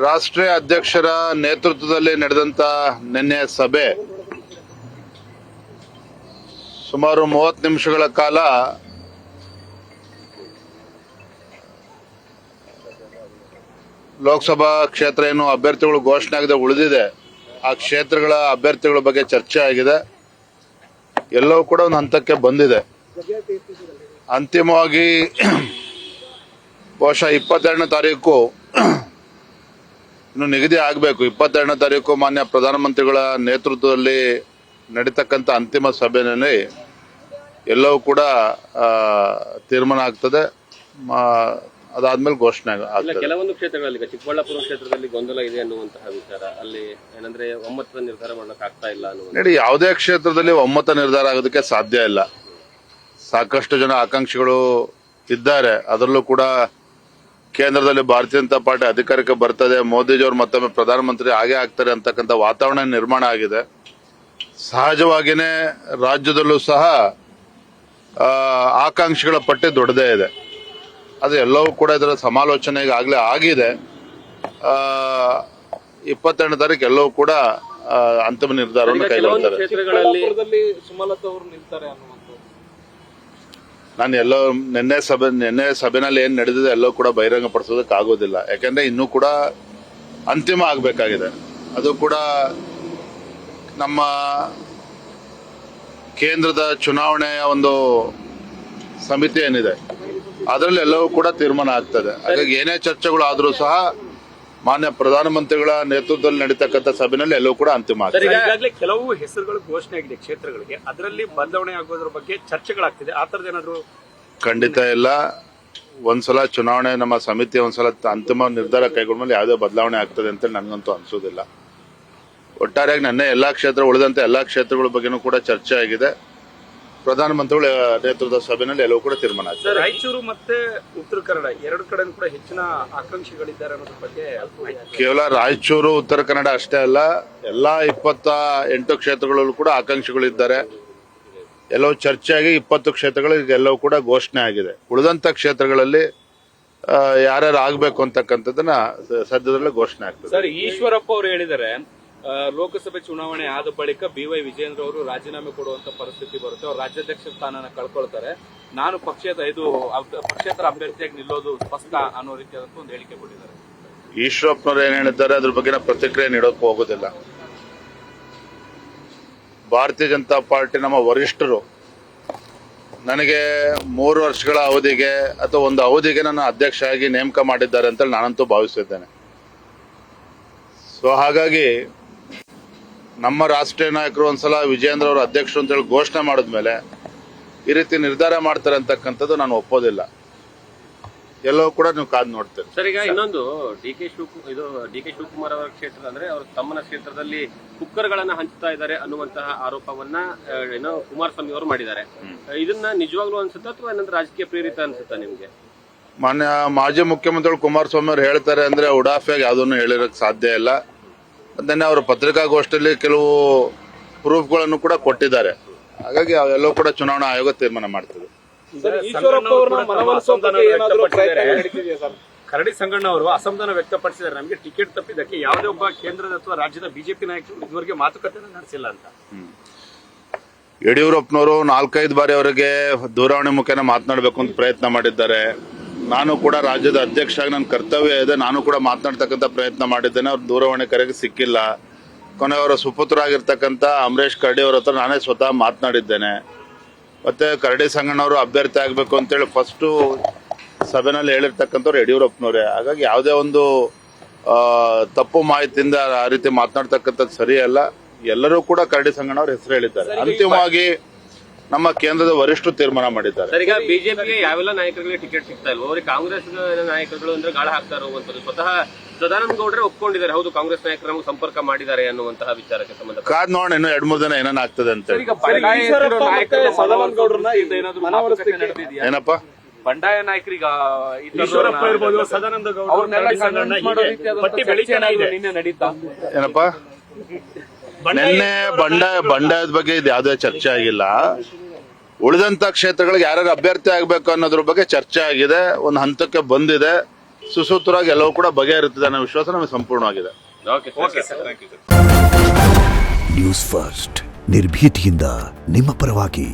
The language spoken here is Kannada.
ರಾಷ್ಟ್ರೀಯ ಅಧ್ಯಕ್ಷರ ನೇತೃತ್ವದಲ್ಲಿ ನಡೆದಂತ ನಿನ್ನೆ ಸಭೆ ಸುಮಾರು 30 ನಿಮಿಷಗಳ ಕಾಲ ಲೋಕಸಭಾ ಕ್ಷೇತ್ರ ಏನು ಅಭ್ಯರ್ಥಿಗಳು ಘೋಷಣೆ ಆಗದೆ ಉಳಿದಿದೆ ಆ ಕ್ಷೇತ್ರಗಳ ಅಭ್ಯರ್ಥಿಗಳ ಬಗ್ಗೆ ಚರ್ಚೆ ಆಗಿದೆ. ಎಲ್ಲವೂ ಕೂಡ ಒಂದು ಹಂತಕ್ಕೆ ಬಂದಿದೆ. ಅಂತಿಮವಾಗಿ ಬಹುಶಃ 22ನೇ ತಾರೀಕು ಇನ್ನು ನಿಗದಿ ಆಗಬೇಕು. 22ನೇ ತಾರೀಕು ಮಾನ್ಯ ಪ್ರಧಾನಮಂತ್ರಿಗಳ ನೇತೃತ್ವದಲ್ಲಿ ನಡೀತಕ್ಕಂಥ ಅಂತಿಮ ಸಭೆಯಲ್ಲಿ ಎಲ್ಲವೂ ಕೂಡ ತೀರ್ಮಾನ ಆಗ್ತದೆ. ಅದಾದ್ಮೇಲೆ ಘೋಷಣೆ ಆಗ್ತದೆ. ಕೆಲವೊಂದು ಕ್ಷೇತ್ರಗಳಲ್ಲಿ ಚಿಕ್ಕಬಳ್ಳಾಪುರ ಕ್ಷೇತ್ರದಲ್ಲಿ ಗೊಂದಲ ಇದೆ ಅನ್ನುವಂತಹ ವಿಚಾರ, ಅಲ್ಲಿ ಏನಂದ್ರೆ ಒಮ್ಮತದ ನಿರ್ಧಾರ ಮಾಡಕ್ ಆಗ್ತಾ ಇಲ್ಲ ನೋಡಿ, ಯಾವುದೇ ಕ್ಷೇತ್ರದಲ್ಲಿ ಒಮ್ಮತ ನಿರ್ಧಾರ ಆಗೋದಕ್ಕೆ ಸಾಧ್ಯ ಇಲ್ಲ. ಸಾಕಷ್ಟು ಜನ ಆಕಾಂಕ್ಷಿಗಳು ಇದ್ದಾರೆ. ಅದರಲ್ಲೂ ಕೂಡ ಕೇಂದ್ರದಲ್ಲಿ ಭಾರತೀಯ ಜನತಾ ಪಾರ್ಟಿ ಅಧಿಕಾರಕ್ಕೆ ಬರ್ತದೆ, ಮೋದಿಜಿಯವರು ಮತ್ತೊಮ್ಮೆ ಪ್ರಧಾನಮಂತ್ರಿ ಆಗೇ ಆಗ್ತಾರೆ ಅಂತಕ್ಕಂಥ ವಾತಾವರಣ ನಿರ್ಮಾಣ ಆಗಿದೆ. ಸಹಜವಾಗಿಯೇ ರಾಜ್ಯದಲ್ಲೂ ಸಹ ಆಕಾಂಕ್ಷಿಗಳ ಪಟ್ಟಿ ದೊಡ್ಡದೇ ಇದೆ. ಅದು ಎಲ್ಲವೂ ಕೂಡ ಇದರ ಸಮಾಲೋಚನೆ ಈಗಾಗಲೇ ಆಗಿದೆ. 22ನೇ ತಾರೀಕು ಎಲ್ಲವೂ ಕೂಡ ಅಂತಿಮ ನಿರ್ಧಾರವನ್ನು ಕೈಗೊಳ್ಳುತ್ತಾರೆ. ನಾನು ಎಲ್ಲೋ ನಿನ್ನೆ ಸಭೆನಲ್ಲಿ ಏನ್ ನಡೆದಿದೆ ಎಲ್ಲವೂ ಕೂಡ ಬಹಿರಂಗ ಪಡಿಸೋದಕ್ಕೆ ಆಗೋದಿಲ್ಲ. ಯಾಕಂದ್ರೆ ಇನ್ನೂ ಕೂಡ ಅಂತಿಮ ಆಗಬೇಕಾಗಿದೆ. ಅದು ಕೂಡ ನಮ್ಮ ಕೇಂದ್ರದ ಚುನಾವಣೆಯ ಒಂದು ಸಮಿತಿ ಏನಿದೆ ಅದರಲ್ಲಿ ಎಲ್ಲವೂ ಕೂಡ ತೀರ್ಮಾನ ಆಗ್ತದೆ. ಹಾಗಾಗಿ ಏನೇ ಚರ್ಚೆಗಳು ಆದರೂ ಸಹ ಮಾನ್ಯ ಪ್ರಧಾನಮಂತ್ರಿಗಳ ನೇತೃತ್ವದಲ್ಲಿ ನಡೀತಕ್ಕಂಥ ಸಭೆಯಲ್ಲಿ ಎಲ್ಲವೂ ಕೂಡ ಅಂತಿಮ ಆಗ್ತದೆ. ಈಗಾಗಲೇ ಕೆಲವು ಹೆಸರುಗಳು ಘೋಷಣೆ ಆಗಿದೆ ಕ್ಷೇತ್ರಗಳಿಗೆ, ಅದರಲ್ಲಿ ಬದಲಾವಣೆ ಆಗೋದ್ರ ಬಗ್ಗೆ ಚರ್ಚೆಗಳಾಗ್ತಿದೆ. ಆ ತರದ ಏನಾದ್ರು? ಖಂಡಿತ ಇಲ್ಲ. ಒಂದ್ಸಲ ಚುನಾವಣೆ ನಮ್ಮ ಸಮಿತಿ ಒಂದ್ಸಲ ಅಂತಿಮ ನಿರ್ಧಾರ ಕೈಗೊಂಡ್ಮೇಲೆ ಯಾವುದೇ ಬದಲಾವಣೆ ಆಗ್ತದೆ ಅಂತ ನನಗಂತೂ ಅನ್ಸೋದಿಲ್ಲ. ಒಟ್ಟಾರೆಯಾಗಿ ನನ್ನ ಎಲ್ಲಾ ಕ್ಷೇತ್ರ ಉಳಿದಂತೆ ಎಲ್ಲಾ ಕ್ಷೇತ್ರಗಳ ಬಗ್ಗೆನೂ ಕೂಡ ಚರ್ಚೆ ಆಗಿದೆ. ಪ್ರಧಾನಮಂತ್ರಿಗಳ ನೇತೃತ್ವದ ಸಭೆಯಲ್ಲಿ ಎಲ್ಲವೂ ಕೂಡ ತೀರ್ಮಾನ ಆಗಿದೆ. ರಾಯಚೂರು ಮತ್ತೆ ಉತ್ತರ ಕನ್ನಡ ಎರಡು ಕಡೆ ಕೂಡ ಹೆಚ್ಚಿನ ಆಕಾಂಕ್ಷಿಗಳಿದ್ದಾರೆ ಅನ್ನೋದ್ರ ಬಗ್ಗೆ ಕೇವಲ ರಾಯಚೂರು ಉತ್ತರ ಕನ್ನಡ ಅಷ್ಟೇ ಅಲ್ಲ, ಎಲ್ಲಾ 28 ಕ್ಷೇತ್ರಗಳಲ್ಲೂ ಕೂಡ ಆಕಾಂಕ್ಷಿಗಳಿದ್ದಾರೆ. ಎಲ್ಲವೂ ಚರ್ಚೆಯಾಗಿ 20 ಕ್ಷೇತ್ರಗಳಿಗೆ ಎಲ್ಲವೂ ಕೂಡ ಘೋಷಣೆ ಆಗಿದೆ. ಉಳಿದಂತ ಕ್ಷೇತ್ರಗಳಲ್ಲಿ ಯಾರ್ಯಾರು ಆಗ್ಬೇಕು ಅಂತಕ್ಕಂಥದ್ದನ್ನ ಸದ್ಯದಲ್ಲೇ ಘೋಷಣೆ ಆಗ್ತದೆ. ಸರ್, ಈಶ್ವರಪ್ಪ ಅವರು ಹೇಳಿದ್ದಾರೆ ಲೋಕಸಭೆ ಚುನಾವಣೆ ಆದ ಬಳಿಕ BY ವಿಜೇಂದ್ರ ಅವರು ರಾಜೀನಾಮೆ ಕೊಡುವಂತ ಪರಿಸ್ಥಿತಿ ಬರುತ್ತೆ, ಅವರು ರಾಜ್ಯಾಧ್ಯಕ್ಷ ಸ್ಥಾನನ ಕಳ್ಕೊಳ್ತಾರೆ, ನಾನು ಪಕ್ಷೇತರ ಅಭ್ಯರ್ಥಿಯಾಗಿ ನಿಲ್ಲೋದು ಸ್ಪಷ್ಟ ಅನ್ನೋ ರೀತಿಯಾದಂತ ಒಂದು ಹೇಳಿಕೆ ಕೊಟ್ಟಿದ್ದಾರೆ. ಈಶ್ವರಪ್ಪನವರು ಏನ್ ಹೇಳಿದ್ದಾರೆ ಅದ್ರ ಬಗ್ಗೆ ಪ್ರತಿಕ್ರಿಯೆ ನೀಡೋಕೆ ಹೋಗೋದಿಲ್ಲ. ಭಾರತೀಯ ಜನತಾ ಪಾರ್ಟಿ ನಮ್ಮ ವರಿಷ್ಠರು ನನಗೆ 3 ವರ್ಷಗಳ ಅವಧಿಗೆ ಅಥವಾ ಒಂದು ಅವಧಿಗೆ ನನ್ನ ಅಧ್ಯಕ್ಷ ಆಗಿ ನೇಮಕ ಮಾಡಿದ್ದಾರೆ ಅಂತ ನಾನಂತೂ ಭಾವಿಸಿದ್ದೇನೆ. ಸೊ ಹಾಗಾಗಿ ನಮ್ಮ ರಾಷ್ಟ್ರೀಯ ನಾಯಕರು ಒಂದ್ಸಲ ವಿಜೇಂದ್ರ ಅವರು ಅಧ್ಯಕ್ಷರು ಅಂತ ಹೇಳಿ ಘೋಷಣೆ ಮಾಡಿದ್ಮೇಲೆ ಈ ರೀತಿ ನಿರ್ಧಾರ ಮಾಡ್ತಾರೆ ಅಂತಕ್ಕಂಥದ್ದು ನಾನು ಒಪ್ಪೋದಿಲ್ಲ. ಎಲ್ಲವೂ ಕೂಡ ನೀವು ಕಾದು ನೋಡ್ತೇವೆ. ಸರ್, ಈಗ ಇನ್ನೊಂದು ಡಿ ಕೆ ಶಿವಕುಮಾರ್ ಅವರ ಕ್ಷೇತ್ರ ಅಂದ್ರೆ ಅವ್ರ ತಮ್ಮನ ಕ್ಷೇತ್ರದಲ್ಲಿ ಕುಕ್ಕರ್ಗಳನ್ನ ಹಂಚ್ತಾ ಇದ್ದಾರೆ ಅನ್ನುವಂತಹ ಆರೋಪವನ್ನ ಏನೋ ಕುಮಾರಸ್ವಾಮಿ ಅವರು ಮಾಡಿದ್ದಾರೆ. ಇದನ್ನ ನಿಜವಾಗ್ಲೂ ಅನ್ಸುತ್ತಾ ಅಥವಾ ಏನಂದ್ರೆ ರಾಜಕೀಯ ಪ್ರೇರಿತ ಅನ್ಸುತ್ತಾ ನಿಮ್ಗೆ? ಮಾನ್ಯ ಮಾಜಿ ಮುಖ್ಯಮಂತ್ರಿಗಳು ಕುಮಾರಸ್ವಾಮಿ ಅವರು ಹೇಳ್ತಾರೆ ಅಂದ್ರೆ ಉಡಾಫಿಯಾಗಿ ಯಾವುದನ್ನು ಹೇಳಿರಕ್ ಸಾಧ್ಯ ಇಲ್ಲ. ಮತ್ತೆ ಅವರ ಪತ್ರಿಕಾಗೋಷ್ಠಿಯಲ್ಲಿ ಕೆಲವು ಪ್ರೂಫ್ಗಳನ್ನು ಕೂಡ ಕೊಟ್ಟಿದ್ದಾರೆ. ಹಾಗಾಗಿ ಅವೆಲ್ಲವೂ ಕೂಡ ಚುನಾವಣಾ ಆಯೋಗ ತೀರ್ಮಾನ ಮಾಡ್ತದೆ. ಕರಡಿ ಸಂಗಣ್ಣ ಅವರು ಅಸಮಾಧಾನ ವ್ಯಕ್ತಪಡಿಸಿದ್ದಾರೆ, ನಮಗೆ ಟಿಕೆಟ್ ತಪ್ಪಿದ್ದಕ್ಕೆ ಯಾವುದೇ ಒಬ್ಬ ಕೇಂದ್ರದ ಅಥವಾ ರಾಜ್ಯದ ಬಿಜೆಪಿ ನಾಯಕರು ಇದುವರೆಗೆ ಮಾತುಕತೆ ನಡೆಸಿಲ್ಲ ಅಂತ. ಯಡಿಯೂರಪ್ಪನವರು 4-5 ಬಾರಿ ಅವರಿಗೆ ದೂರವಾಣಿ ಮುಖೇನ ಮಾತನಾಡಬೇಕು ಅಂತ ಪ್ರಯತ್ನ ಮಾಡಿದ್ದಾರೆ. ನಾನು ಕೂಡ ರಾಜ್ಯದ ಅಧ್ಯಕ್ಷರಾಗಿ ನನ್ನ ಕರ್ತವ್ಯ ಇದೆ, ನಾನು ಕೂಡ ಮಾತನಾಡ್ತಕ್ಕಂಥ ಪ್ರಯತ್ನ ಮಾಡಿದ್ದೇನೆ. ಅವ್ರ ದೂರವಾಣಿ ಕರೆಗೆ ಸಿಕ್ಕಿಲ್ಲ. ಕೊನೆಯವರ ಸುಪುತ್ರರಾಗಿರ್ತಕ್ಕಂಥ ಅಮರೇಶ್ ಕರಡಿ ಅವರ ಹತ್ರ ನಾನೇ ಸ್ವತಃ ಮಾತನಾಡಿದ್ದೇನೆ. ಮತ್ತೆ ಕರಡಿ ಸಂಗಣ್ಣವರು ಅಭ್ಯರ್ಥಿ ಆಗಬೇಕು ಅಂತೇಳಿ ಫಸ್ಟು ಸಭೆನಲ್ಲಿ ಹೇಳಿರ್ತಕ್ಕಂಥವ್ರು ಯಡಿಯೂರಪ್ಪನವರೇ. ಹಾಗಾಗಿ ಯಾವುದೇ ಒಂದು ತಪ್ಪು ಮಾಹಿತಿಯಿಂದ ಆ ರೀತಿ ಮಾತನಾಡ್ತಕ್ಕಂಥದ್ದು ಸರಿಯಲ್ಲ. ಎಲ್ಲರೂ ಕೂಡ ಕರಡಿ ಸಂಗಣ್ಣವ್ರ ಹೆಸರು ಹೇಳಿದ್ದಾರೆ. ಅಂತಿಮವಾಗಿ ನಮ್ಮ ಕೇಂದ್ರದ ವರಿಷ್ಠರು ತೀರ್ಮಾನ ಮಾಡಿದ್ದಾರೆ. ಸರ್, ಈಗ ಬಿಜೆಪಿಗೆ ಯಾವೆಲ್ಲ ನಾಯಕರಿಗೆ ಟಿಕೆಟ್ ಸಿಗ್ತಾ ಇಲ್ವೋ ಅವ್ರಿಗೆ ಕಾಂಗ್ರೆಸ್ ನಾಯಕರುಗಳು ಅಂದ್ರೆ ಗಾಳ ಹಾಕ್ತಾ ಇರುವಂತದ್ದು ಸ್ವತಃ ಸದಾನಂದ ಗೌಡ್ರೆ ಒಪ್ಕೊಂಡಿದ್ದಾರೆ, ಹೌದು ಕಾಂಗ್ರೆಸ್ ನಾಯಕರು ನಮಗೆ ಸಂಪರ್ಕ ಮಾಡಿದ್ದಾರೆ ಅನ್ನುವಂತಹ ವಿಚಾರಕ್ಕೆ ಸಂಬಂಧ ಕಾದ್ ನೋಡೋಣ ಇನ್ನು 2-3 ದಿನ ಏನೇನ್ ಆಗ್ತದೆ ಅಂತ. ಏನಪ್ಪ ಬಂಡಾಯ ನಾಯಕರಿಗೆ ಈಶ್ವರಪ್ಪ ಇರ್ಬೋದು, ಸದಾನಂದ ಗೌಡ ನಿನ್ನೆ ನಡೀತಾ ಏನಪ್ಪ ನಿನ್ನೆ ಬಂಡಾಯದ ಬಗ್ಗೆ ಇದು ಯಾವುದೇ ಚರ್ಚೆ ಆಗಿಲ್ಲ. ಉಳಿದಂತ ಕ್ಷೇತ್ರಗಳಿಗೆ ಯಾರ್ಯಾರು ಅಭ್ಯರ್ಥಿ ಆಗ್ಬೇಕು ಅನ್ನೋದ್ರ ಬಗ್ಗೆ ಚರ್ಚೆ ಆಗಿದೆ. ಒಂದು ಹಂತಕ್ಕೆ ಬಂದಿದೆ. ಸುಸೂತ್ರವಾಗಿ ಎಲ್ಲವೂ ಕೂಡ ಬಗೆಹರಿಯುತ್ತದೆ ಅನ್ನೋ ವಿಶ್ವಾಸ ನಮಗೆ ಸಂಪೂರ್ಣವಾಗಿದೆ. Okay sir. ನ್ಯೂಸ್ ಫಸ್ಟ್ ನಿರ್ಭೀತಿಯಿಂದ ನಿಮ್ಮ ಪರವಾಗಿ.